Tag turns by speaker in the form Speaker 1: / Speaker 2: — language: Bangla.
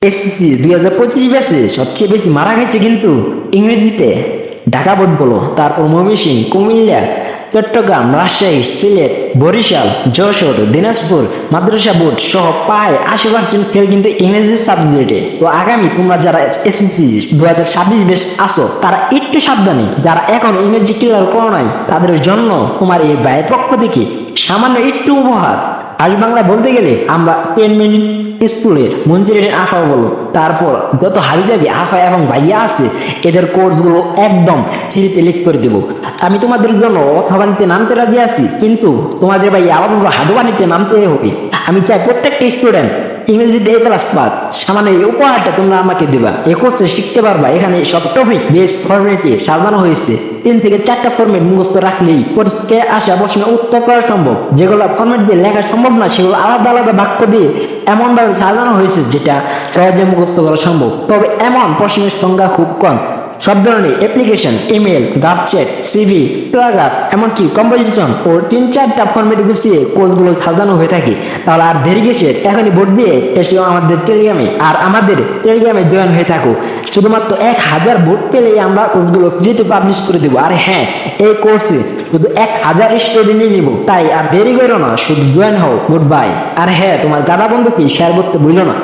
Speaker 1: এসএসসি 2025 ব্যাচে সবচেয়ে বেশি মারা গেছে কিন্তু ইংরেজিতে। ঢাকা বোর্ড বলো, তারপর ময়মনসিংহ, কুমিল্লা, চট্টগ্রাম, রাজশাহী, সিলেট, বরিশাল, যশোর, দিনাজপুর মাদ্রাসা বোর্ড সহ প্রায় 80% ফেল কিন্তু ইংরেজি সাবজেক্টে। তো আগামী তোমরা যারা এসএসসি 2026 ব্যাচ আসো তারা একটু সাবধানে, যারা এখন ইংরেজি ক্লিয়ার করো নাই তাদের জন্য তোমার এই ভাইয়ের পক্ষ থেকে সামান্য একটু উপহার। আজ বাংলা বলতে গেলে আমরা 10 মিনিট স্কুলের মঞ্জুরের আফা বলো, তারপর যত হাবিজাবি আফা এবং ভাইয়া আছে এদের কোর্সগুলো একদম ফ্রিতে লিক করে দেবো। আমি তোমাদের জন্য অর্থবাণীতে নামতে রাজি আছি, কিন্তু তোমাদের ভাই আপাতত হাদুবাণীতে নামতে হবে। আমি চাই প্রত্যেকটা স্টুডেন্ট ইংরেজিতে এ প্লাস পাক। সামান্য এই উপহারটা তোমরা আমাকে দেবা, এ কোর্সে শিখতে পারবা। এখানে সব টপিক বেস ফরম্যাটে সাজানো হয়েছে। 3 থেকে 4টা ফরম্যাট মুখস্থ রাখলেই পরীক্ষায় আসা প্রশ্নের উত্তর করা সম্ভব। যেগুলো ফরম্যাট দিয়ে লেখা সম্ভব না সেগুলো আলাদা আলাদা বাক্য দিয়ে এমনভাবে সাজানো হয়েছে যেটা সহজে মুখস্থ করা সম্ভব। তবে এমন প্রশ্নের সংখ্যা খুব কম। সব ধরনের application, email, graph chat, CV, paragraph, এমনকি কম্পোজিশন ও 3-4টা ফরম্যাটে গুছিয়ে কোর্সগুলো সাজানো হয়ে থাকে। তাহলে আর দেরি কিসের? এখনই ভোট দিয়ে এসেও আমাদের টেলিগ্রামে আর আমাদের টেলিগ্রামে জয়েন হয়ে থাকো। শুধুমাত্র 1000 ভোট পেলেই আমরা কোর্সগুলো ফ্রিতে পাবলিশ করে দেবো। আর হ্যাঁ, এই কোর্সে শুধু 1000 স্টুডেন্টই নিব, তাই আর দেরি করো না, শুধু জয়েন হও। Good bye. আর হ্যাঁ, তোমার গাদা বন্ধুকে শেয়ার করতে ভুলো না।